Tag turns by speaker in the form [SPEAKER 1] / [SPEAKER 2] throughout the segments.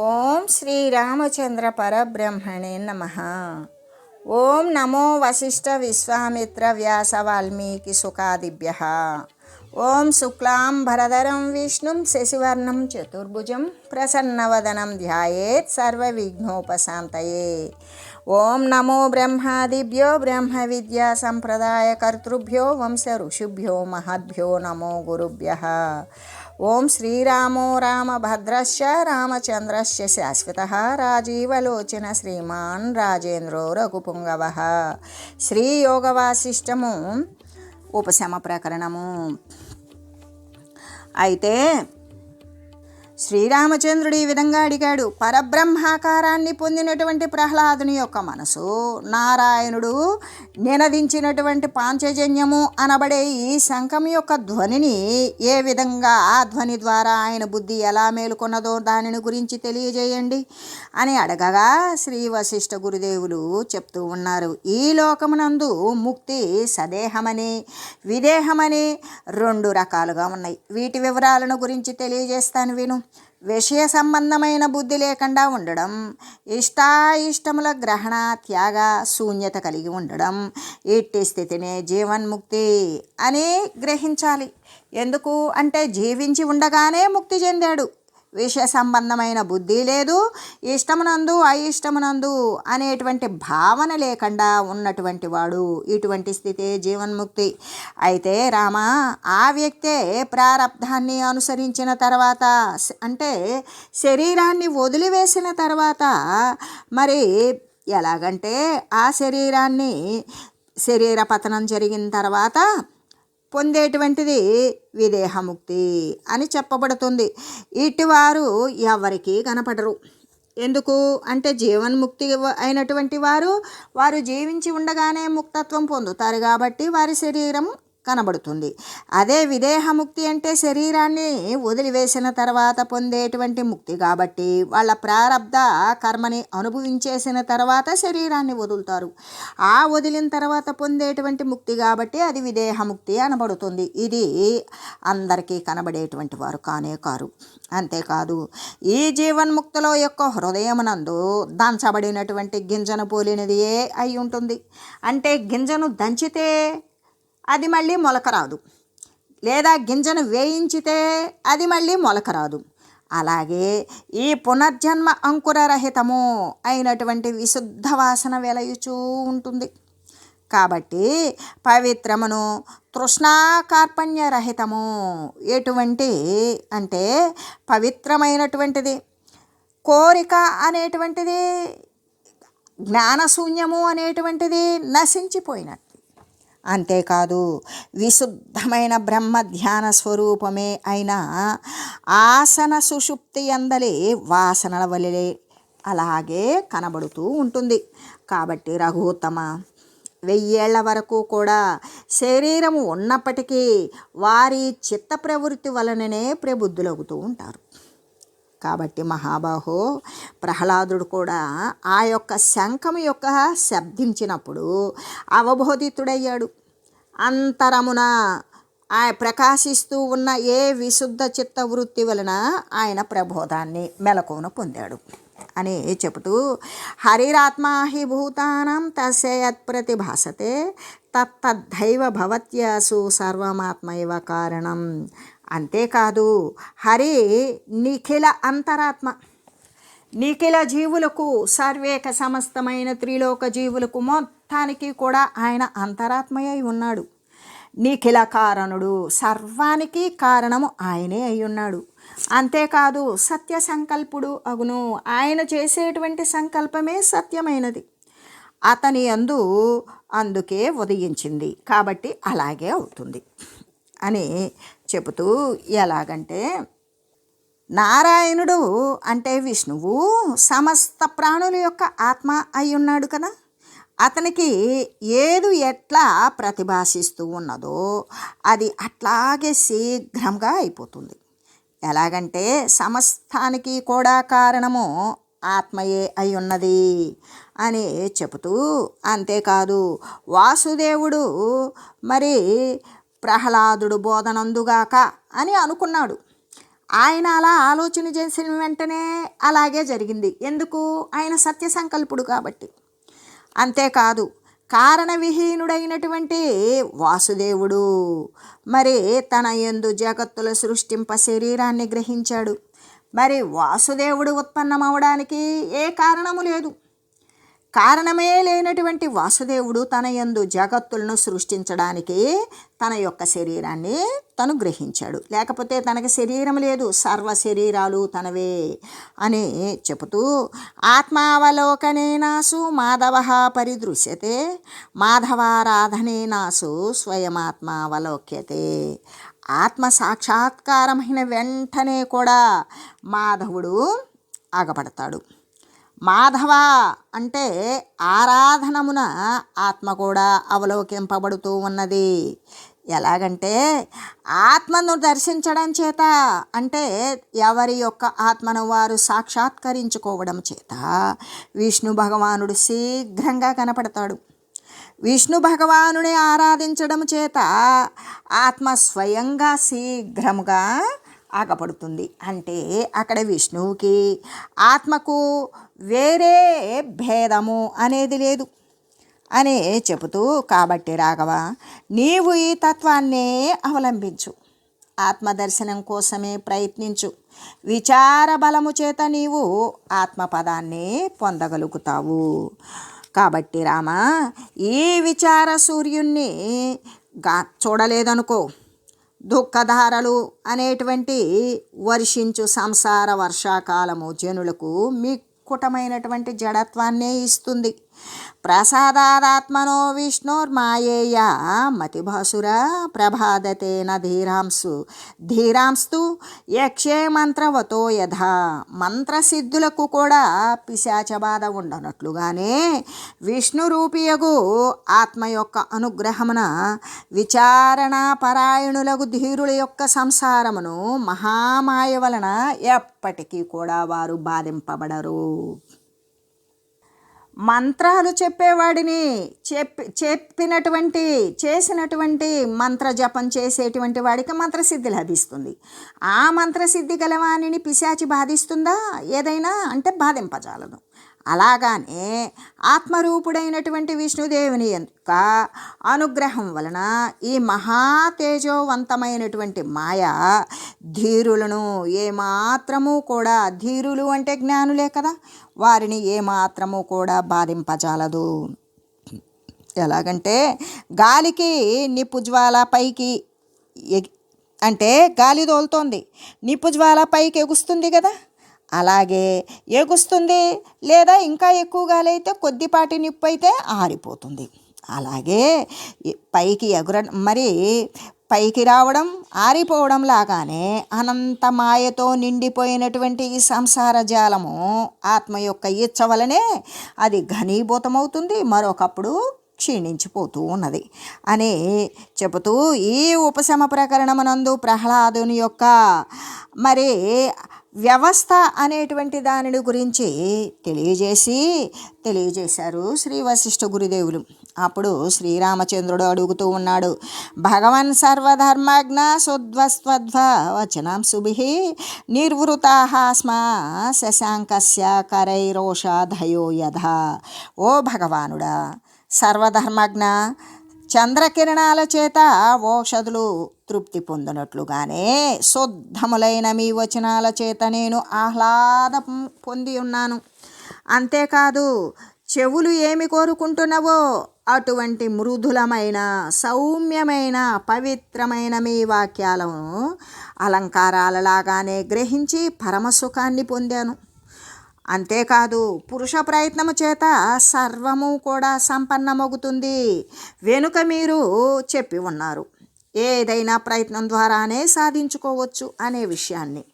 [SPEAKER 1] ఓం శ్రీరామచంద్ర పరబ్రహ్మణే నమః. ఓం నమో వశిష్ఠ విశ్వామిత్ర వ్యాస వాల్మీకి సుఖాదిభ్యః. ఓం శుక్లాంబరధరం విష్ణుం శశివర్ణం చతుర్భుజం ప్రసన్నవదనం ధ్యాయేత్ సర్వవిఘ్నోపశాంతయే. ఓం నమో బ్రహ్మాదిభ్యో బ్రహ్మ విద్యా సంప్రదాయ కర్తృభ్యో వంశ ఋషిభ్యో మహద్భ్యో నమో గురుభ్యః. ఓం శ్రీరామో రామభద్రశ్చ రామచంద్రశ్చ శాశ్వతః రాజీవలోచన శ్రీమాన్ రాజేంద్రో రఘుపుంగవః. శ్రీయోగవాసిష్టము ఉపశమ ప్రకరణము. అయితే శ్రీరామచంద్రుడు ఈ విధంగా అడిగాడు. పరబ్రహ్మాకారాన్ని పొందినటువంటి ప్రహ్లాదుని యొక్క మనసు నారాయణుడు నినదించినటువంటి పాంచజన్యము అనబడే ఈ శంఖం యొక్క ధ్వనిని ఏ విధంగా, ఆ ధ్వని ద్వారా ఆయన బుద్ధి ఎలా మేలుకొన్నదో దానిని గురించి తెలియజేయండి అని అడగగా శ్రీ వశిష్ఠ గురుదేవులు చెప్తూ ఉన్నారు. ఈ లోకమునందు ముక్తి సదేహమని విదేహమని రెండు రకాలుగా ఉన్నాయి. వీటి వివరాలను గురించి తెలియజేస్తాను విను. విషయ సంబంధమైన బుద్ధి లేకుండా ఉండడం, ఇష్టాయిష్టముల గ్రహణ త్యాగ శూన్యత కలిగి ఉండడం, ఇట్టి స్థితినే జీవన్ముక్తి అని గ్రహించాలి. ఎందుకు అంటే జీవించి ఉండగానే ముక్తి చెందాడు. విషయ సంబంధమైన బుద్ధి లేదు, ఇష్టమునందు అయిష్టమునందు అనేటువంటి భావన లేకుండా ఉన్నటువంటి వాడు. ఇటువంటి స్థితే జీవన్ముక్తి. అయితే రామ, ఆ వ్యక్తే ప్రారబ్ధాన్ని అనుసరించిన తర్వాత, అంటే శరీరాన్ని వదిలివేసిన తర్వాత, మరి ఎలాగంటే ఆ శరీర పతనం జరిగిన తర్వాత పొందేటువంటిది విదేహముక్తి అని చెప్పబడుతుంది. ఇటువారు ఎవరికీ కనపడరు. ఎందుకు అంటే జీవన్ముక్తి అయినటువంటి వారు జీవించి ఉండగానే ముక్తత్వం పొందుతారు కాబట్టి వారి శరీరం కనబడుతుంది. అదే విదేహముక్తి అంటే శరీరాన్ని వదిలివేసిన తర్వాత పొందేటువంటి ముక్తి కాబట్టి వాళ్ళ ప్రారబ్ధ కర్మని అనుభవించేసిన తర్వాత శరీరాన్ని వదులుతారు. ఆ వదిలిన తర్వాత పొందేటువంటి ముక్తి కాబట్టి అది విదేహముక్తి అనబడుతుంది. ఇది అందరికీ కనబడేటువంటి వారు కానే కారు. అంతేకాదు, ఈ జీవన్ముక్తిలో యొక్క హృదయమునందు దంచబడినటువంటి గింజను పోలినది అయి ఉంటుంది. అంటే గింజను దంచితే అది మళ్ళీ మొలక రాదు, లేదా గింజను వేయించితే అది మళ్ళీ మొలక రాదు. అలాగే ఈ పునర్జన్మ అంకురరహితము అయినటువంటి విశుద్ధ వాసన వెలయుచూ ఉంటుంది. కాబట్టి పవిత్రమును తృష్ణాకార్పణ్యరహితము ఎటువంటి అంటే పవిత్రమైనటువంటిది, కోరిక అనేటువంటిది, జ్ఞానశూన్యము అనేటువంటిది నశించిపోయినట్టు. అంతేకాదు, విశుద్ధమైన బ్రహ్మ ధ్యాన స్వరూపమే అయిన ఆసన సుషుప్తి అందలి వాసనల వలె అలాగే కనబడుతూ ఉంటుంది. కాబట్టి రఘుత్తమ, 1000 ఏళ్ల వరకు కూడా శరీరము ఉన్నప్పటికీ వారి చిత్త ప్రవృత్తి వలననే ప్రబుద్ధులవుతూ ఉంటారు. కాబట్టి మహాబాహో, ప్రహ్లాదుడు కూడా ఆ యొక్క శంఖము యొక్క శబ్దించినప్పుడు అవబోధితుడయ్యాడు. అంతరమున ప్రకాశిస్తూ ఉన్న ఏ విశుద్ధ చిత్తవృత్తి వలన ఆయన ప్రబోధాన్ని మెలకువను పొందాడు అని చెబుతూ, హరిరాత్మా హి భూతానాం తస్యత్ ప్రతిభాసతే తత్తద్ధైవ భవత్యాసు సర్వమాత్మైవ కారణం. అంతేకాదు, హరి నిఖిల అంతరాత్మ, నిఖిల జీవులకు, సర్వేక సమస్తమైన త్రిలోక జీవులకు మొత్తానికి కూడా ఆయన అంతరాత్మయ్య ఉన్నాడు. నిఖిల కారణుడు, సర్వానికి కారణము ఆయనే అయి ఉన్నాడు. అంతేకాదు, సత్య సంకల్పుడు అగును. ఆయన చేసేటువంటి సంకల్పమే సత్యమైనది, అతని యందు అందుకే ఉదయించింది కాబట్టి అలాగే అవుతుంది అని చెబుతూ, ఎలాగంటే నారాయణుడు అంటే విష్ణువు సమస్త ప్రాణుల యొక్క ఆత్మ అయి ఉన్నాడు కదా. అతనికి ఏది ఎట్లా ప్రతిభాసిస్తూ ఉన్నదో అది అట్లాగే శీఘ్రంగా అయిపోతుంది. ఎలాగంటే సమస్తానికి కూడా కారణము ఆత్మయే అయి ఉన్నది అని చెబుతూ, అంతేకాదు వాసుదేవుడు మరి ప్రహ్లాదుడు బోధనందుగాక అని అనుకున్నాడు. ఆయన అలా ఆలోచన చేసిన వెంటనే అలాగే జరిగింది. ఎందుకు? ఆయన సత్య సంకల్పుడు కాబట్టి. అంతేకాదు, కారణ విహీనుడైనటువంటి వాసుదేవుడు మరి తన యందు జగత్తుల సృష్టింప శరీరాన్ని గ్రహించాడు. మరి వాసుదేవుడు ఉత్పన్నమవడానికి ఏ కారణము లేదు. కారణమే లేనటువంటి వాసుదేవుడు తన యందు జగత్తులను సృష్టించడానికి తన యొక్క శరీరాన్ని తను గ్రహించాడు. లేకపోతే తనకి శరీరం లేదు, సర్వ శరీరాలు తనవే అని చెబుతూ ఆత్మావలోకనేనాసు మాధవ పరిదృశ్యతే మాధవారాధనేనాసు స్వయమాత్మావలోక్యతే. ఆత్మ సాక్షాత్కారమైన వెంటనే కూడా మాధవుడు ఆగపడతాడు. మాధవ అంటే ఆరాధనమున ఆత్మ కూడా అవలోకింపబడుతూ ఉన్నది. ఎలాగంటే ఆత్మను దర్శించడం చేత, అంటే ఎవరి యొక్క ఆత్మను వారు సాక్షాత్కరించుకోవడం చేత విష్ణు భగవానుడు శీఘ్రంగా కనపడతాడు. విష్ణు భగవానుని ఆరాధించడం చేత ఆత్మ స్వయంగా శీఘ్రముగా ఆగపడుతుంది. అంటే అక్కడ విష్ణువుకి ఆత్మకు వేరే భేదము అనేది లేదు అని చెబుతూ, కాబట్టి రాఘవ, నీవు ఈ తత్వాన్నే అవలంబించు, ఆత్మదర్శనం కోసమే ప్రయత్నించు. విచార బలము చేత నీవు ఆత్మపదాన్ని పొందగలుగుతావు. కాబట్టి రామ, ఈ విచార సూర్యుణ్ణి చూడలేదనుకో, దుఃఖధారలు అనేటువంటి వర్షించు సంసార వర్షాకాలము జనులకు మిక్కుటమైనటువంటి జడత్వాన్నే ఇస్తుంది. ప్రసాదాత్మనో విష్ణోర్మాయేయ మతిభాసుర ప్రభాదతేన ధీరాంస్తు యక్షే మంత్రవతో యథా. మంత్రసిద్ధులకు కూడా పిశాచ బాధ ఉండనట్లుగానే విష్ణు రూపియగు ఆత్మ యొక్క అనుగ్రహమున విచారణ పరాయణులకు ధీరుల యొక్క సంసారమును మహామాయ వలన ఎప్పటికీ కూడా వారు బాధింపబడరు. మంత్రాలు చెప్పేవాడిని చేసినటువంటి మంత్ర జపం చేసేటువంటి వాడికి మంత్రసిద్ధి లభిస్తుంది. ఆ మంత్రసిద్ధి గలవాణిని పిశాచి బాధిస్తుందా? ఏదైనా అంటే బాధింపజాలదు. అలాగానే ఆత్మరూపుడైనటువంటి విష్ణుదేవుని యొక్క అనుగ్రహం వలన ఈ మహాతేజోవంతమైనటువంటి మాయ ధీరులను ఏమాత్రము కూడా, ధీరులు అంటే జ్ఞానులే కదా, వారిని ఏమాత్రము కూడా బాధింపజాలదు. ఎలాగంటే గాలికి నిప్పుజ్వాల పైకి అంటే గాలి తోలుతోంది, నిప్పుజ్వాల పైకి ఎగుస్తుంది కదా, అలాగే ఎగుస్తుంది. లేదా ఇంకా ఎక్కువ గాలి అయితే కొద్దిపాటి నిప్పు అయితే ఆరిపోతుంది. అలాగే పైకి పైకి రావడం ఆరిపోవడం లాగానే అనంత మాయతో నిండిపోయినటువంటి ఈ సంసార జాలము ఆత్మ యొక్క ఇచ్చ వలనే అది ఘనీభూతమవుతుంది, మరొకప్పుడు క్షీణించిపోతూ ఉన్నది అని చెబుతూ ఈ ఉపశమ ప్రకరణమునందు ప్రహ్లాదుని యొక్క వ్యవస్థ అనేటువంటి దానిని గురించి తెలియజేశారు శ్రీ వశిష్ఠ గురుదేవులు. అప్పుడు శ్రీరామచంద్రుడు అడుగుతూ ఉన్నాడు, భగవన్ సర్వధర్మజ్ఞ సుధ్వస్త్వధ్వ వచనాంశుభిః నిర్వృతాః స్మా శశాంకస్య కరైరోషాధయో యథా. ఓ భగవానుడా, సర్వధర్మజ్ఞ, చంద్రకిరణాల చేత ఓషధులు తృప్తి పొందినట్లుగానే శుద్ధములైన మీ వచనాల చేత నేను ఆహ్లాదం పొంది ఉన్నాను. అంతేకాదు, చెవులు ఏమి కోరుకుంటున్నావో అటువంటి మృదులమైన సౌమ్యమైన పవిత్రమైన మీ వాక్యాలను అలంకారాలలాగానే గ్రహించి పరమసుఖాన్ని పొందాను. అంతేకాదు, పురుష ప్రయత్నము చేత సర్వము కూడా సంపన్నమవుతుంది వెనుక మీరు చెప్పి ఉన్నారు. ఏదైనా ప్రయత్నం ద్వారానే సాధించుకోవచ్చు అనే విషయాన్ని.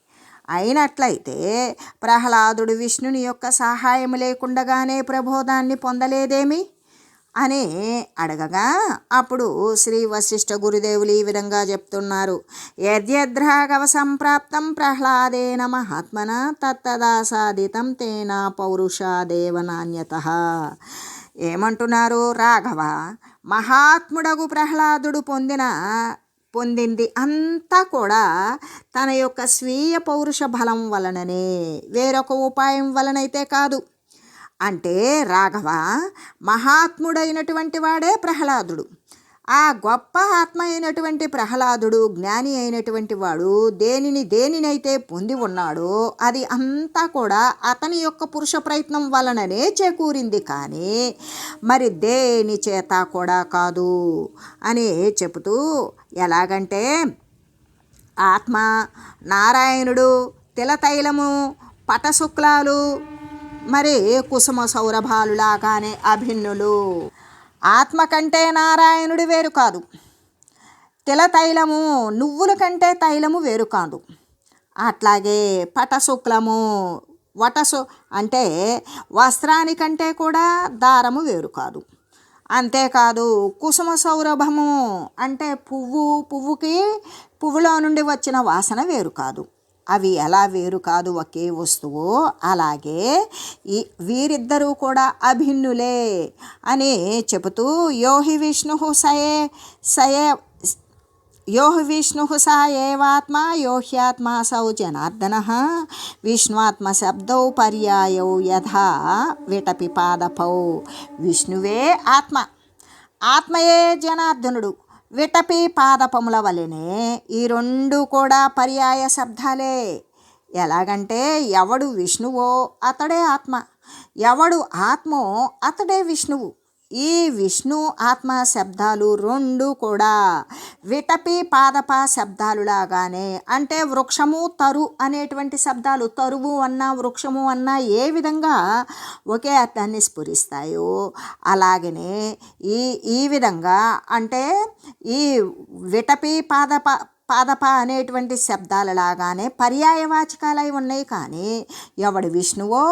[SPEAKER 1] అయినట్లయితే ప్రహ్లాదుడు విష్ణుని యొక్క సహాయం లేకుండానే ప్రబోధాన్ని పొందలేదేమి అని అడగగా, అప్పుడు శ్రీ వశిష్ఠ గురుదేవులు ఈ విధంగా చెప్తున్నారు, యద్యద్రాఘవ సంప్రాప్తం ప్రహ్లాదేన మహాత్మన తత్తదా సాధితం తేన పౌరుషాదేవ నాణ్యతః. ఏమంటున్నారు? రాఘవ, మహాత్ముడగు ప్రహ్లాదుడు పొందిన పొందింది అంతా కూడా తన యొక్క స్వీయ పౌరుష బలం వలననే, వేరొక ఉపాయం వలనైతే కాదు. అంటే రాఘవ, మహాత్ముడైనటువంటి వాడే ప్రహ్లాదుడు. ఆ గొప్ప ఆత్మ అయినటువంటి ప్రహ్లాదుడు, జ్ఞాని అయినటువంటి వాడు దేనినైతే పొంది ఉన్నాడో అది అంతా కూడా అతని యొక్క పురుష ప్రయత్నం వలననే చేకూరింది, కానీ మరి దేని చేత కూడా కాదు అని చెబుతూ, ఎలాగంటే ఆత్మ, నారాయణుడు, తిలతైలము, పటశుక్లాలు, మరి కుసుమ సౌరభాలులాగానే అభిన్నులు. ఆత్మ కంటే నారాయణుడు వేరు కాదు, తిలతైలము నువ్వుల కంటే తైలము వేరు కాదు, అట్లాగే పటశుక్లము వటసు అంటే వస్త్రానికంటే కూడా దారము వేరు కాదు. అంతేకాదు కుసుమ సౌరభము అంటే పువ్వులో నుండి వచ్చిన వాసన వేరు కాదు. అవి ఎలా వేరు కాదు ఒకే వస్తువు, అలాగే వీరిద్దరూ కూడా అభిన్నులే అని చెబుతూ, యోహి విష్ణు స ఏవాత్మ యోహ్యాత్మ సౌ జనార్దన విష్ణువాత్మ శబ్దౌ పర్యాయౌ యథా విటపి పాదపౌ. విష్ణువే ఆత్మ, ఆత్మయే జనార్దనుడు, విటపి పాదపముల వలెనే ఈ రెండు కూడా పర్యాయ శబ్దాలే. ఎలాగంటే ఎవడు విష్ణువో అతడే ఆత్మ, ఎవడు ఆత్మో అతడే విష్ణువు. ఈ విష్ణు ఆత్మ శబ్దాలు రెండు కూడా విటపి పాదప శబ్దాలు లాగానే, అంటే వృక్షము తరు అనేటువంటి శబ్దాలు, తరువు అన్నా వృక్షము అన్నా ఏ విధంగా ఒకే అర్థాన్ని స్ఫురిస్తాయో అలాగనే ఈ విధంగా అంటే ఈ విటపి పాదప అనేటువంటి శబ్దాలలాగానే పర్యాయవాచకాలై ఉన్నాయి. కానీ ఎవడు విష్ణువో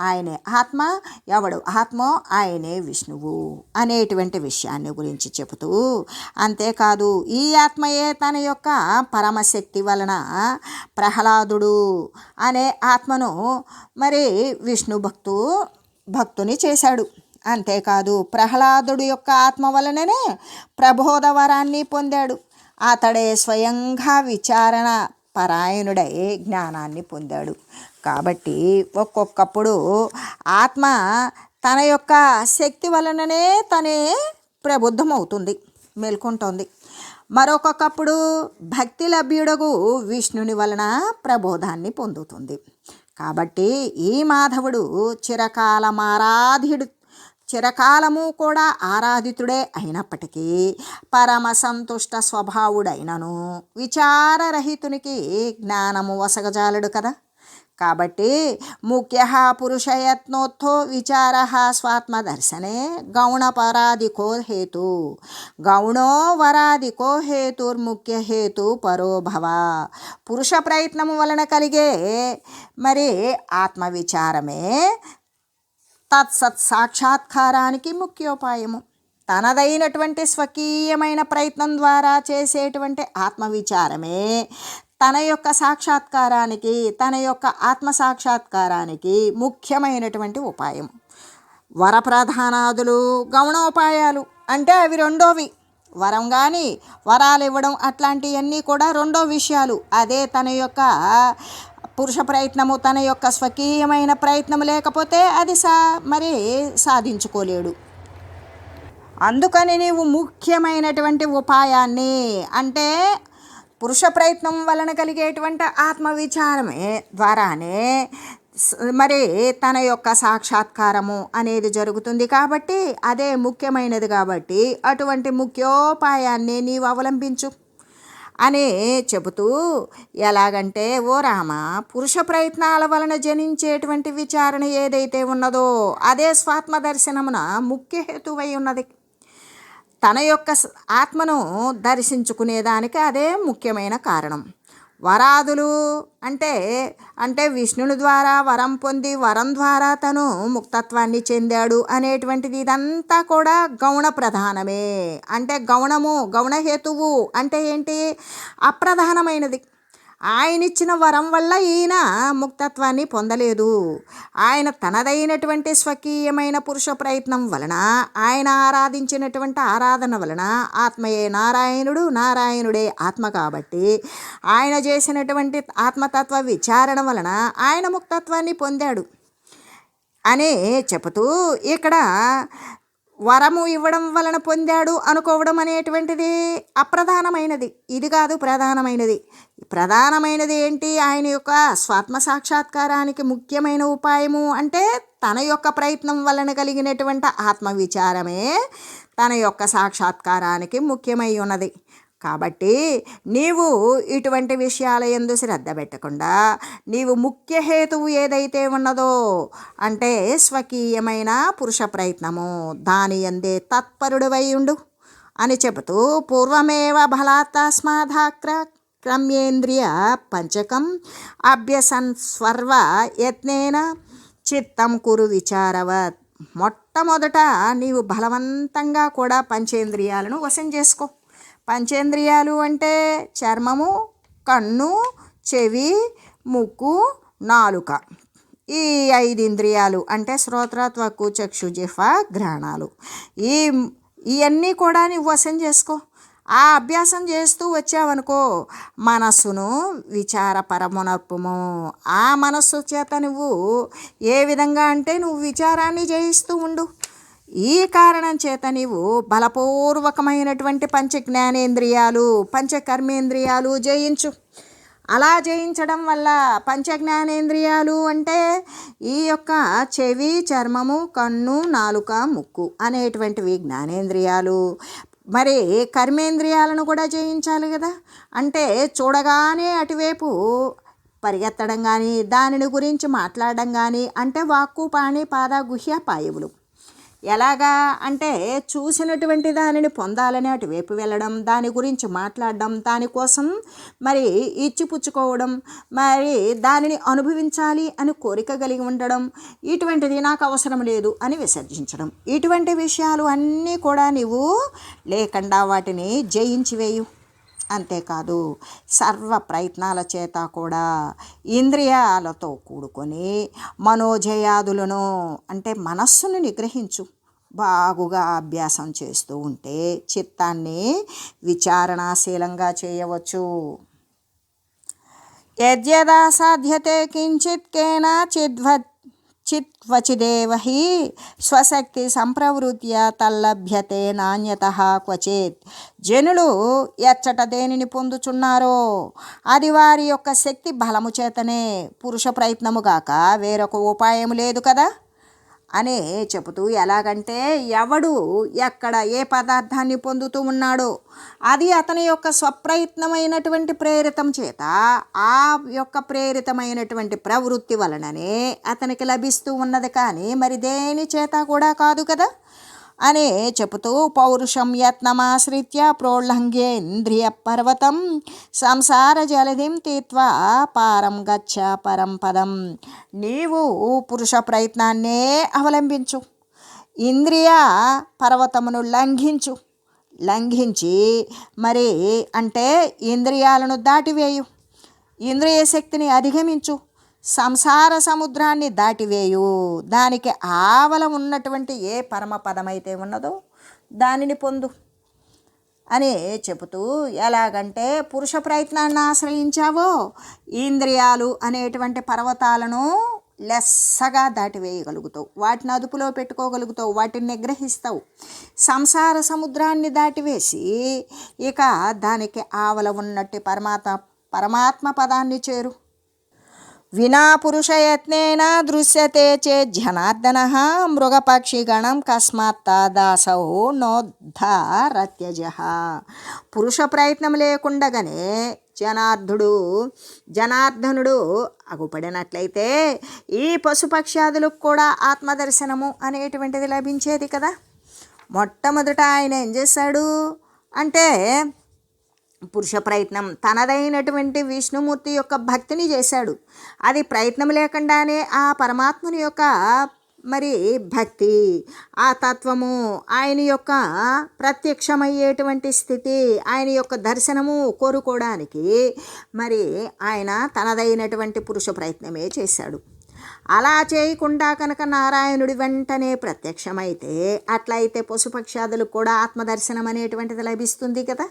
[SPEAKER 1] ఆయనే ఆత్మ, ఎవడు ఆత్మో ఆయనే విష్ణువు అనేటువంటి విషయాన్ని గురించి చెబుతూ, అంతేకాదు ఈ ఆత్మయే తన యొక్క పరమశక్తి వలన ప్రహ్లాదుడు అనే ఆత్మను మరి విష్ణు భక్తుని చేశాడు. అంతేకాదు ప్రహ్లాదుడు యొక్క ఆత్మ వలననే ప్రబోధ వరాన్ని పొందాడు. అతడే స్వయంగా విచారణ పరాయణుడై జ్ఞానాన్ని పొందాడు. కాబట్టి ఒక్కొక్కప్పుడు ఆత్మ తన యొక్క శక్తి వలననే తనే ప్రబుద్ధమవుతుంది, మేల్కొంటోంది. మరొకప్పుడు భక్తి లభ్యుడగు విష్ణుని వలన ప్రబోధాన్ని పొందుతుంది. కాబట్టి ఈ మాధవుడు చిరకాలము కూడా ఆరాధితుడే అయినప్పటికీ పరమ సంతుష్ట స్వభావుడైనను విచారరహితునికి జ్ఞానము వసగజాలడు కదా. కాబట్టి ముఖ్య పురుషయత్నోత్థో విచార స్వాత్మదర్శనే గౌణో వరాదికో హేతుర్ముఖ్య హేతు పరోభవ. పురుష ప్రయత్నము వలన కలిగే మరి ఆత్మవిచారమే తత్సత్ సాక్షాత్కారానికి ముఖ్యోపాయము. తనదైనటువంటి స్వకీయమైన ప్రయత్నం ద్వారా చేసేటువంటి ఆత్మవిచారమే తన యొక్క సాక్షాత్కారానికి, తన యొక్క ఆత్మ సాక్షాత్కారానికి ముఖ్యమైనటువంటి ఉపాయం. వరప్రధానాదులు గౌణోపాయాలు అంటే అవి రెండోవి. వరం కానీ వరాలు ఇవ్వడం అట్లాంటివన్నీ కూడా రెండో విషయాలు. అదే తన యొక్క పురుష ప్రయత్నము, తన యొక్క స్వకీయమైన ప్రయత్నము లేకపోతే అది మరి సాధించుకోలేడు. అందుకని నీవు ముఖ్యమైనటువంటి ఉపాయాన్ని అంటే పురుష ప్రయత్నం వలన కలిగేటువంటి ఆత్మవిచారమే ద్వారానే మరి తన యొక్క సాక్షాత్కారము అనేది జరుగుతుంది. కాబట్టి అదే ముఖ్యమైనది. కాబట్టి అటువంటి ముఖ్యోపాయాన్ని నీవు అవలంబించు అని చెబుతూ, ఎలాగంటే ఓ రామ, పురుష ప్రయత్నాల వలన జనించేటువంటి విచారణ ఏదైతే ఉన్నదో అదే స్వాత్మదర్శనమున ముఖ్య హేతువై ఉన్నది. తన యొక్క ఆత్మను దర్శించుకునేదానికి అదే ముఖ్యమైన కారణం. వరాదులు అంటే విష్ణుని ద్వారా వరం పొంది వరం ద్వారా తను ముక్తత్వాన్ని చెందాడు అనేటువంటిది ఇదంతా కూడా గౌణ ప్రధానమే. అంటే గౌణహేతువు అంటే ఏంటి? అప్రధానమైనది. ఆయన ఇచ్చిన వరం వల్ల ఈయన ముక్తత్వాన్ని పొందలేదు. ఆయన తనదైనటువంటి స్వకీయమైన పురుష ప్రయత్నం వలన, ఆయన ఆరాధించినటువంటి ఆరాధన వలన, ఆత్మయే నారాయణుడు, నారాయణుడే ఆత్మ కాబట్టి ఆయన చేసినటువంటి ఆత్మతత్వ విచారణ వలన ఆయన ముక్తత్వాన్ని పొందాడు అని చెబుతూ, ఇక్కడ వరము ఇవ్వడం వలన పొందాడు అనుకోవడం అనేటువంటిది అప్రధానమైనది. ఇది కాదు ప్రధానమైనది. ప్రధానమైనది ఏంటి? ఆయన యొక్క స్వాత్మ సాక్షాత్కారానికి ముఖ్యమైన ఉపాయము అంటే తన యొక్క ప్రయత్నం వలన కలిగినటువంటి ఆత్మవిచారమే తన యొక్క సాక్షాత్కారానికి ముఖ్యమై ఉన్నది. కాబట్టి నీవు ఇటువంటి విషయాల యందు శ్రద్ధ పెట్టకుండా నీవు ముఖ్య హేతువు ఏదైతే ఉన్నదో అంటే స్వకీయమైన పురుష ప్రయత్నము, దాని యందే తత్పరుడివై ఉండు అని చెబుతూ, పూర్వమేవ బలాత్తస్మాధాక్ర క్రమ్యేంద్రియ పంచకం అభ్యసన్ స్వర్వ యత్నేన చిత్తం కురు విచారవత్. మొట్టమొదట నీవు బలవంతంగా కూడా పంచేంద్రియాలను వశం చేసుకో. పంచేంద్రియాలు అంటే చర్మము, కన్ను, చెవి, ముక్కు, నాలుక. ఈ 5 ఇంద్రియాలు అంటే శ్రోత్ర, త్వక్కు, చక్షు, జిహ్వ, ఘ్రాణాలు. ఇవన్నీ కూడా నువ్వు వశం చేసుకో. ఆ అభ్యాసం చేస్తూ వచ్చావనుకో, మనస్సును విచారపరమునర్పుము. ఆ మనస్సు చేత నువ్వు ఏ విధంగా అంటే నువ్వు విచారాన్ని జయిస్తూ ఉండు. ఈ కారణం చేత నీవు బలపూర్వకమైనటువంటి పంచ జ్ఞానేంద్రియాలు, పంచ కర్మేంద్రియాలు జయించు. అలా జయించడం వల్ల పంచ జ్ఞానేంద్రియాలు అంటే ఈ యొక్క చెవి, చర్మము, కన్ను, నాలుక, ముక్కు అనేటువంటివి జ్ఞానేంద్రియాలు. మరి కర్మేంద్రియాలను కూడా జయించాలి కదా. అంటే చూడగానే అటువైపు పరిగెత్తడం కానీ, దానిని గురించి మాట్లాడడం కానీ, అంటే వాక్కు, పాణి, పాద, గుహ్య, పాయవులు. ఎలాగా అంటే చూసినటువంటి దానిని పొందాలని అటువైపు వెళ్ళడం, దాని గురించి మాట్లాడడం, దానికోసం మరి ఇచ్చిపుచ్చుకోవడం, మరి దానిని అనుభవించాలి అని కోరిక కలిగి ఉండడం, ఇటువంటిది నాకు అవసరం లేదు అని విసర్జించడం. ఇటువంటి విషయాలు అన్నీ కూడా నీవు లేకుండా వాటిని జయించివేయు. అంతేకాదు సర్వ ప్రయత్నాల చేత కూడా ఇంద్రియాలతో కూడుకొని మనోజయాదులను అంటే మనస్సును నిగ్రహించు. బాగుగా అభ్యాసం చేస్తూ ఉంటే చిత్తాన్ని విచారణాశీలంగా చేయవచ్చు. యద్యదా సాధ్యతే కించిత్ చిత్వచిదేవ హి స్వశక్తి సంప్రవృత్య తల్లభ్యతే నాణ్యతః క్వచిత్. జనులు ఎచ్చట దేనిని పొందుచున్నారో అది వారి యొక్క శక్తి బలము చేతనే, పురుష ప్రయత్నము గాక వేరొక ఉపాయం లేదు కదా అని చెబుతూ, ఎలాగంటే ఎవడు ఎక్కడ ఏ పదార్థాన్ని పొందుతూ ఉన్నాడో అది అతని యొక్క స్వప్రయత్నమైనటువంటి ప్రేరితం చేత, ఆ యొక్క ప్రేరితమైనటువంటి ప్రవృత్తి వలననే అతనికి లభిస్తూ ఉన్నది, కానీ మరి దేని చేత కూడా కాదు కదా అని చెబుతూ, పౌరుషం యత్నమాశ్రిత్య ప్రోల్లంఘ్యేంద్రియ పర్వతం సంసార జలధిం తీత్వా పారం గచ్చ పరం పదం. నీవు పురుష ప్రయత్నాన్నే అవలంబించు, ఇంద్రియ పర్వతమును లంఘించి మరి అంటే ఇంద్రియాలను దాటివేయు, ఇంద్రియ శక్తిని అధిగమించు, సంసార సముద్రాన్ని దాటివేయు, దానికి ఆవల ఉన్నటువంటి ఏ పరమపదమైతే ఉన్నదో దానిని పొందు అని చెబుతూ, ఎలాగంటే పురుష ప్రయత్నాన్ని ఆశ్రయించావో ఇంద్రియాలు అనేటువంటి పర్వతాలను లెస్సగా దాటివేయగలుగుతావు, వాటిని అదుపులో పెట్టుకోగలుగుతావు, వాటిని నిగ్రహిస్తావు. సంసార సముద్రాన్ని దాటివేసి ఇక దానికి ఆవల ఉన్నట్టు పరమాత్మ పదాన్ని చేరు. వినా పురుషయత్నేన దృశ్యతే చేత్ జనార్దనః మృగపక్షిగణం కస్మాత్తాదాసౌ నోద్ధరత్యజః. పురుష ప్రయత్నం లేకుండగానే జనార్దనుడు అగుపడినట్లయితే ఈ పశుపక్ష్యాదులకు కూడా ఆత్మదర్శనము అనేటువంటిది లభించేది కదా. మొట్టమొదట ఆయన ఏం చేశాడు అంటే పురుష ప్రయత్నం, తనదైనటువంటి విష్ణుమూర్తి యొక్క భక్తిని చేశాడు. అది ప్రయత్నం లేకుండానే ఆ పరమాత్ముని యొక్క మరి భక్తి, ఆ తత్వము, ఆయన యొక్క ప్రత్యక్షమయ్యేటువంటి స్థితి, ఆయన యొక్క దర్శనము కోరుకోవడానికి మరి ఆయన తనదైనటువంటి పురుష ప్రయత్నమే చేశాడు. అలా చేయకుండా కనుక నారాయణుడి వెంటనే ప్రత్యక్షమైతే అట్లయితే పశుపక్షాదులకు కూడా ఆత్మదర్శనం అనేటువంటిది లభిస్తుంది కదా.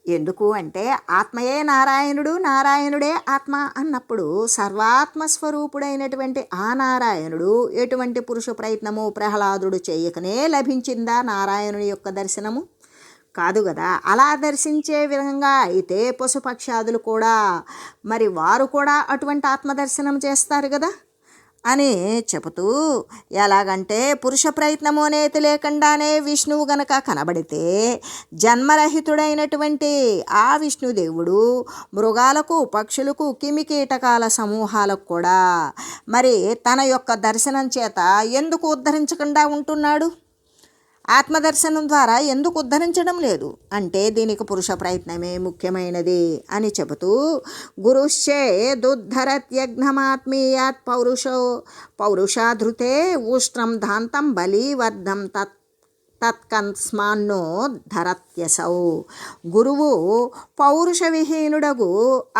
[SPEAKER 1] ఎందుకు అంటే ఆత్మయే నారాయణుడు, నారాయణుడే ఆత్మ అన్నప్పుడు సర్వాత్మస్వరూపుడైనటువంటి ఆ నారాయణుడు ఎటువంటి పురుష ప్రయత్నము ప్రహ్లాదుడు చేయకనే లభించిందా నారాయణుడి యొక్క దర్శనము? కాదు కదా. అలా దర్శించే విధంగా అయితే పశుపక్షాదులు కూడా మరి వారు కూడా అటువంటి ఆత్మదర్శనం చేస్తారు కదా అని చెబుతూ, ఎలాగంటే పురుష ప్రయత్నము అనేది లేకుండానే విష్ణువు గనక కనబడితే జన్మరహితుడైనటువంటి ఆ విష్ణుదేవుడు మృగాలకు, పక్షులకు, కిమికీటకాల సమూహాలకు కూడా మరి తన యొక్క దర్శనం చేత ఎందుకు ఉద్ధరించకుండా ఉంటున్నాడు? ఆత్మదర్శనం ద్వారా ఎందుకు ఉద్ధరించడం లేదు అంటే దీనికి పురుష ప్రయత్నమే ముఖ్యమైనది అని చెబుతూ, గురుశ్చేదుద్ధరత్యఘ్నమాత్మీయాత్ పౌరుషాధృతే ఉష్ట్రం ధాంతం బలీవర్ధం తత్కన్స్మాన్నో ధరత్యసౌ. గురువు పౌరుష విహీనుడగు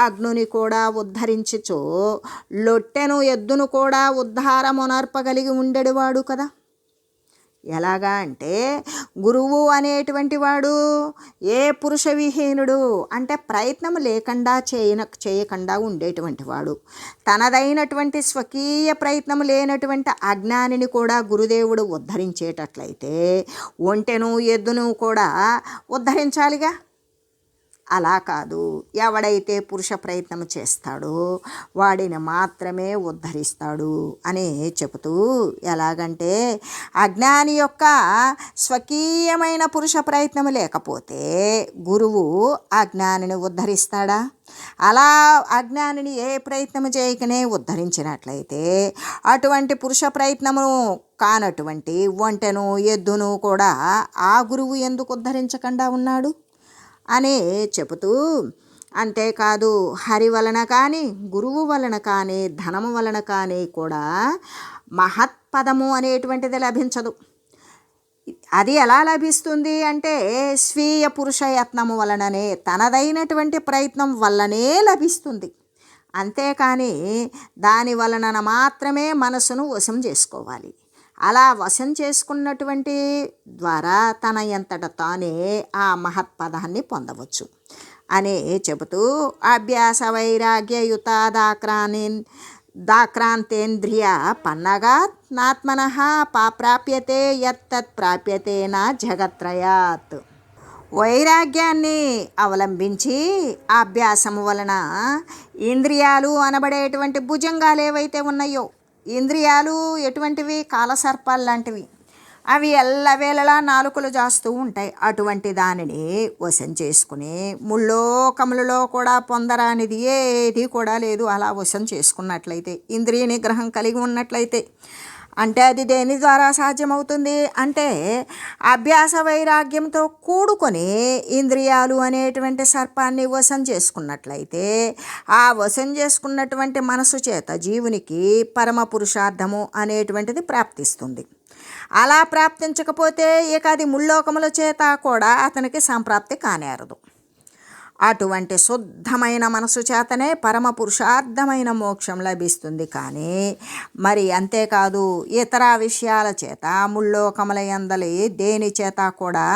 [SPEAKER 1] అగ్నుని కూడా ఉద్ధరించుచో లొట్టెను ఎద్దును కూడా ఉద్ధారమునర్పగలిగి ఉండేవాడు కదా. ఎలాగా అంటే గురువు అనేటువంటి వాడు ఏ పురుష విహీనుడు అంటే ప్రయత్నం లేకుండా చేయకుండా ఉండేటువంటి వాడు. తనదైనటువంటి స్వకీయ ప్రయత్నం లేనటువంటి అజ్ఞానిని కూడా గురుదేవుడు ఉద్ధరించేటట్లయితే ఒంటెను, ఎద్దును కూడా ఉద్ధరించాలిగా. అలా కాదు, ఎవడైతే పురుష ప్రయత్నం చేస్తాడో వాడిని మాత్రమే ఉద్ధరిస్తాడు అని చెబుతూ, ఎలాగంటే అజ్ఞాని యొక్క స్వకీయమైన పురుష ప్రయత్నం లేకపోతే గురువు అజ్ఞానిని ఉద్ధరిస్తాడా? అలా అజ్ఞానిని ఏ ప్రయత్నం చేయకనే ఉద్ధరించినట్లయితే అటువంటి పురుష ప్రయత్నము కానటువంటి ఒంటెను, ఎద్దును కూడా ఆ గురువు ఎందుకు ఉద్ధరించకుండా ఉన్నాడు అని చెబుతూ, అంతేకాదు హరి వలన కానీ, గురువు వలన కానీ, ధనము వలన కానీ కూడా మహత్పదము అనేటువంటిది లభించదు. అది ఎలా లభిస్తుంది అంటే స్వీయ పురుషయత్నము వలననే, తనదైనటువంటి ప్రయత్నం వల్లనే లభిస్తుంది. అంతేకాని దాని వలన మాత్రమే మనసును వశం చేసుకోవాలి. అలా వశం చేసుకున్నటువంటి ద్వారా తన ఎంతట తానే ఆ మహత్పదాన్ని పొందవచ్చు అని చెబుతూ, అభ్యాస వైరాగ్యయుత దాక్రాంతేంద్రియ పన్నగాత్ నాత్మనః ప్రాప్యతే యత్తత్ ప్రాప్యతే నా జగత్రయాత్. వైరాగ్యాన్ని అవలంబించి అభ్యాసము వలన ఇంద్రియాలు అనబడేటువంటి భుజంగాలు ఏవైతే ఉన్నాయో, ఇంద్రియాలు ఎటువంటివి? కాలసర్పాలు లాంటివి. అవి ఎల్లవేళలా నాలుకలు జాస్తూ ఉంటాయి. అటువంటి దానిని వశం చేసుకుని ముల్లోకములలో కూడా పొందరానిది ఏది కూడా లేదు. అలా వశం చేసుకున్నట్లయితే, ఇంద్రియ నిగ్రహం కలిగి ఉన్నట్లయితే, అంటే అది దేని ద్వారా సాధ్యమవుతుంది అంటే అభ్యాస వైరాగ్యంతో కూడుకొని ఇంద్రియాలు అనేటువంటి సర్పాన్ని వశం చేసుకున్నట్లయితే, ఆ వశం చేసుకున్నటువంటి మనసు చేత జీవునికి పరమ పురుషార్థము అనేటువంటిది ప్రాప్తిస్తుంది. అలా ప్రాప్తించకపోతే ఇక అది ముల్లోకముల చేత కూడా అతనికి సంప్రాప్తి కానేరదు. అటువంటి శుద్ధమైన మనసు చేతనే పరమ పురుషార్థమైన మోక్షం లభిస్తుంది. కానీ మరి అంతేకాదు ఇతర విషయాల చేత ముల్లోకముల యందలి దేని చేత కూడా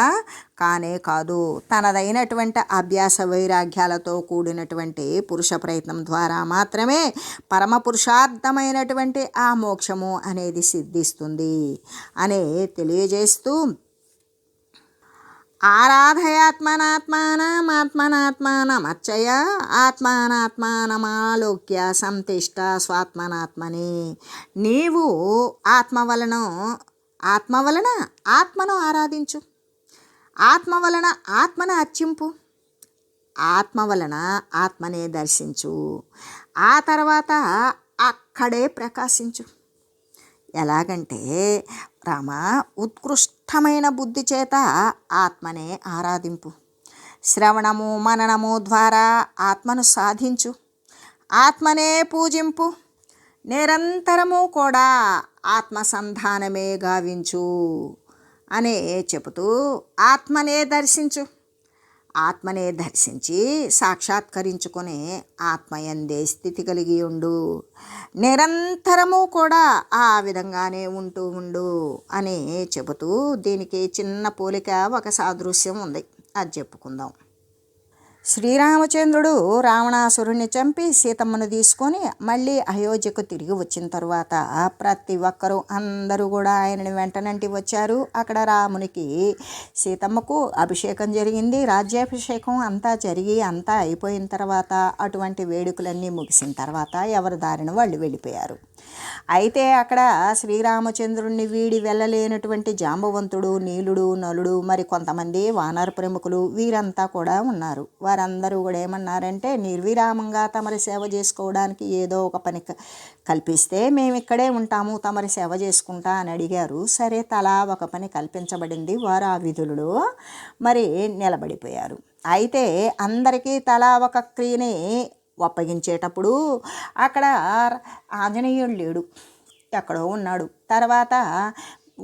[SPEAKER 1] కానే కాదు. తనదైనటువంటి అభ్యాస వైరాగ్యాలతో కూడినటువంటి పురుష ప్రయత్నం ద్వారా మాత్రమే పరమ పురుషార్థమైనటువంటి ఆ మోక్షము అనేది సిద్ధిస్తుంది అని తెలియజేస్తూ, ఆరాధయాత్మనాత్మానమాత్మనాత్మానమర్చయ ఆత్మానాత్మానమాలోక్య సంతిష్ట స్వాత్మనాత్మని. నీవు ఆత్మ వలన ఆత్మను ఆరాధించు, ఆత్మ వలన ఆత్మను అర్చింపు, ఆత్మ వలన ఆత్మనే దర్శించు, ఆ తర్వాత అక్కడే ప్రకాశించు. ఎలాగంటే రామ, ఉత్కృష్టమైన బుద్ధి చేత ఆత్మనే ఆరాధింపు, శ్రవణము మననము ద్వారా ఆత్మను సాధించు, ఆత్మనే పూజింపు, నిరంతరము కూడా ఆత్మసంధానమే గావించు అనే చెబుతూ ఆత్మనే దర్శించు, ఆత్మనే దర్శించి సాక్షాత్కరించుకునే ఆత్మయందే స్థితి కలిగి ఉండు, నిరంతరము కూడా ఆ విధంగానే ఉంటూ ఉండు అని చెబుతూ దీనికి చిన్న పోలిక, ఒక సాదృశ్యం ఉంది, అది చెప్పుకుందాం. శ్రీరామచంద్రుడు రావణాసురుణ్ణి చంపి సీతమ్మను తీసుకొని మళ్ళీ అయోధ్యకు తిరిగి వచ్చిన తర్వాత ప్రతి ఒక్కరూ అందరూ కూడా ఆయనని వెంటనంటి వచ్చారు. అక్కడ రామునికి సీతమ్మకు అభిషేకం జరిగింది. రాజ్యాభిషేకం అంతా జరిగి అంతా అయిపోయిన తర్వాత అటువంటి వేడుకలన్నీ ముగిసిన తర్వాత ఎవరి దారిన వాళ్ళు వెళ్ళిపోయారు. అయితే అక్కడ శ్రీరామచంద్రుణ్ణి వీడి వెళ్ళలేనటువంటి జాంబవంతుడు, నీలుడు, నలుడు, మరి కొంతమంది వానర ప్రముఖులు వీరంతా కూడా ఉన్నారు. వారందరూ కూడా ఏమన్నారంటే, నిర్విరామంగా తమరి సేవ చేసుకోవడానికి ఏదో ఒక పని కల్పిస్తే మేము ఇక్కడే ఉంటాము, తమరి సేవ చేసుకుంటా అని అడిగారు. సరే, తలా ఒక పని కల్పించబడింది. వారు ఆ విధులలో మరి నిలబడిపోయారు. అయితే అందరికీ తలా ఒక క్రియని ఒప్పగించేటప్పుడు అక్కడ ఆంజనేయుడు లేడు, ఎక్కడో ఉన్నాడు. తర్వాత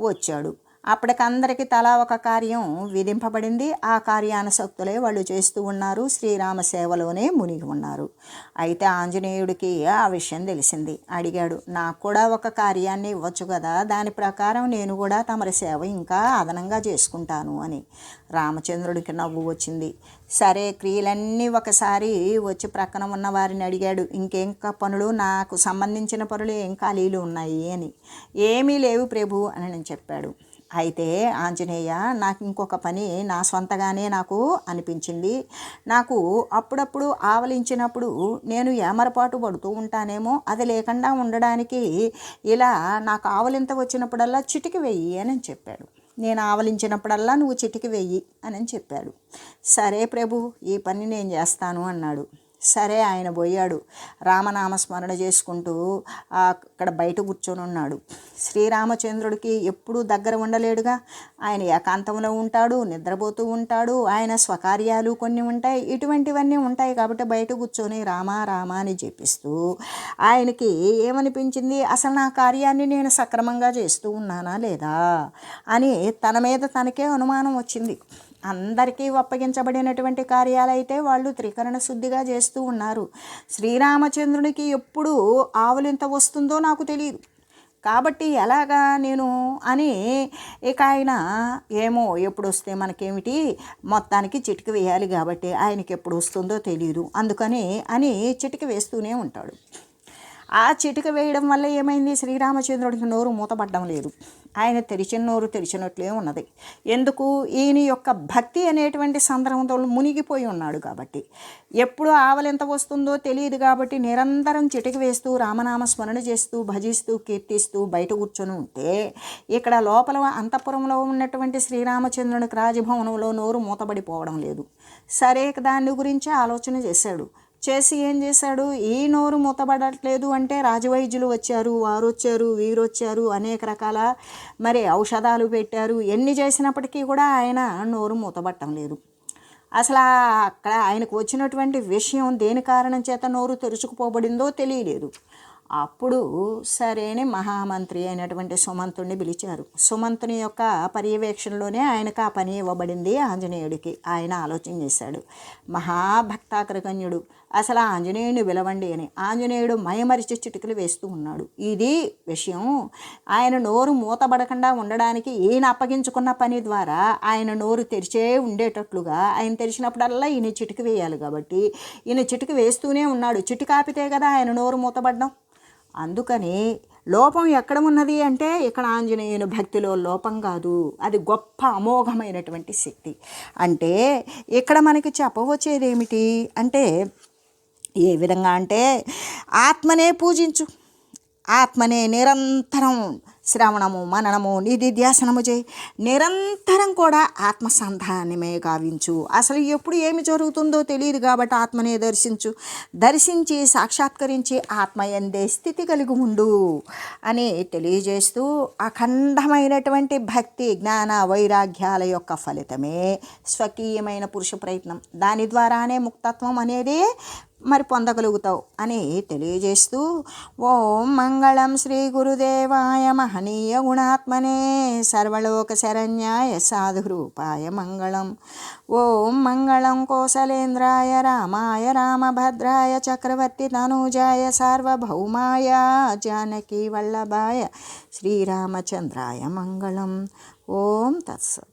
[SPEAKER 1] వచ్చాడు. అప్పటికందరికీ తలా ఒక కార్యం విధింపబడింది. ఆ కార్యానుసక్తులే వాళ్ళు చేస్తూ ఉన్నారు, శ్రీరామ సేవలోనే మునిగి ఉన్నారు. అయితే ఆంజనేయుడికి ఆ విషయం తెలిసింది. అడిగాడు, నాకు కూడా ఒక కార్యాన్ని ఇవ్వచ్చు కదా, దాని ప్రకారం నేను కూడా తమరి సేవ ఇంకా అదనంగా చేసుకుంటాను అని. రామచంద్రుడికి నవ్వు వచ్చింది. సరే, క్రియలన్నీ ఒకసారి వచ్చి ప్రక్కన ఉన్న వారిని అడిగాడు, ఇంకేం పనులు, నాకు సంబంధించిన పనులు ఏం ఖాళీలు ఉన్నాయి అని. ఏమీ లేవు ప్రభు అని నేను చెప్పాడు. అయితే ఆంజనేయ, నాకు ఇంకొక పని నా సొంతగానే నాకు అనిపించింది. నాకు అప్పుడప్పుడు ఆవలించినప్పుడు నేను ఏమరపాటు పడుతూ ఉంటానేమో, అది లేకుండా ఉండడానికి ఇలా నాకు ఆవలింత వచ్చినప్పుడల్లా చిటికి వెయ్యి అని చెప్పాడు. నేను ఆవలించినప్పుడల్లా నువ్వు చిటికి వెయ్యి అని చెప్పాడు. సరే ప్రభు, ఈ పని నేను చేస్తాను అన్నాడు. సరే, ఆయన పోయాడు. రామనామస్మరణ చేసుకుంటూ అక్కడ బయట కూర్చొని ఉన్నాడు. శ్రీరామచంద్రుడికి ఎప్పుడూ దగ్గర ఉండలేడుగా, ఆయన ఏకాంతంలో ఉంటాడు, నిద్రపోతూ ఉంటాడు, ఆయన స్వకార్యాలు కొన్ని ఉంటాయి, ఇటువంటివన్నీ ఉంటాయి. కాబట్టి బయట కూర్చొని రామ రామ అని జపిస్తూ ఆయనకి ఏమనిపించింది, అసలు నా కార్యాన్ని నేను సక్రమంగా చేస్తూ ఉన్నానా లేదా అని తన మీద తనకే అనుమానం వచ్చింది. అందరికీ ఒప్పగించబడినటువంటి కార్యాలైతే వాళ్ళు త్రికరణ శుద్ధిగా చేస్తూ ఉన్నారు. శ్రీరామచంద్రునికి ఎప్పుడు ఆవులింత వస్తుందో నాకు తెలియదు, కాబట్టి ఎలాగా నేను అని ఇక ఆయన ఏమో ఎప్పుడు వస్తే మనకేమిటి, మొత్తానికి చిటిక వేయాలి కాబట్టి ఆయనకి ఎప్పుడు వస్తుందో తెలియదు, అందుకని అని చిటిక వేస్తూనే ఉంటాడు. ఆ చిటిక వేయడం వల్ల ఏమైంది, శ్రీరామచంద్రుడికి నోరు మూతపడ్డం లేదు, ఆయన తెరిచిన నోరు తెరిచినట్లే ఉన్నది. ఎందుకు, ఈయన యొక్క భక్తి అనేటువంటి సందర్భంతో మునిగిపోయి ఉన్నాడు కాబట్టి. ఎప్పుడు ఆవలింత వస్తుందో తెలియదు కాబట్టి నిరంతరం చిటిక వేస్తూ రామనామ స్మరణ చేస్తూ భజిస్తూ కీర్తిస్తూ బయట కూర్చొని ఉంటే, ఇక్కడ లోపల అంతఃపురంలో ఉన్నటువంటి శ్రీరామచంద్రునికి రాజభవనంలో నోరు మూతబడిపోవడం లేదు. సరే, దాని గురించి ఆలోచన చేశాడు. చేసి ఏం చేశాడు, ఈ నోరు మూతబడట్లేదు అంటే రాజవైద్యులు వచ్చారు, వారు వచ్చారు, వీరు వచ్చారు, అనేక రకాల మరి ఔషధాలు పెట్టారు. ఎన్ని చేసినప్పటికీ కూడా ఆయన నోరు మూతబట్టం లేదు. అసలు అక్కడ ఆయనకు వచ్చినటువంటి విషయం దేని కారణం చేత నోరు తెరుచుకుపోబడిందో తెలియలేదు. అప్పుడు సరేని మహామంత్రి అయినటువంటి సుమంతుడిని పిలిచారు. సుమంతుని యొక్క పర్యవేక్షణలోనే ఆయనకు ఆ పని ఇవ్వబడింది ఆంజనేయుడికి. ఆయన ఆలోచన చేశాడు, మహాభక్తాగ్రగణ్యుడు, అసలు ఆంజనేయుడిని పిలవండి అని. ఆంజనేయుడు మయమరిచి చిటికలు వేస్తూ ఉన్నాడు. ఇది విషయం. ఆయన నోరు మూతబడకుండా ఉండడానికి ఈయన అప్పగించుకున్న పని ద్వారా ఆయన నోరు తెరిచే ఉండేటట్లుగా, ఆయన తెరిచినప్పుడల్లా ఈయన చిటిక వేయాలి కాబట్టి ఈయన చిటిక వేస్తూనే ఉన్నాడు. చిటిక ఆపితే కదా ఆయన నోరు మూతబడ్డం. అందుకని లోపం ఎక్కడ ఉన్నది అంటే, ఇక్కడ ఆంజనేయుని భక్తిలో లోపం కాదు, అది గొప్ప అమోఘమైనటువంటి శక్తి. అంటే ఇక్కడ మనకి చెప్పవచ్చేది ఏమిటి అంటే, ఏ విధంగా అంటే, ఆత్మనే పూజించు, ఆత్మనే నిరంతరం శ్రవణము మననము నిధిధ్యాసనము చేయి, నిరంతరం కూడా ఆత్మసంధానమే గావించు. అసలు ఎప్పుడు ఏమి జరుగుతుందో తెలియదు కాబట్టి ఆత్మనే దర్శించి సాక్షాత్కరించి ఆత్మయందే స్థితి కలిగి ఉండు అని తెలియజేస్తూ, అఖండమైనటువంటి భక్తి జ్ఞాన వైరాగ్యాల యొక్క ఫలితమే స్వకీయమైన పురుష ప్రయత్నం. దాని ద్వారానే ముక్తత్వం అనేది మరి పొందగలుగుతావు అని తెలియజేస్తూ ఓం మంగళం శ్రీ గురుదేవాయ మహనీయ గుణాత్మనే సర్వలోక శరణ్యాయ సాధురూపాయ మంగళం. ఓం మంగళం కోసలేంద్రాయ రామాయ రామభద్రాయ చక్రవర్తి తనూజాయ సార్వభౌమాయ జానకీ వల్లభాయ శ్రీరామచంద్రాయ మంగళం. ఓం తత్సత్.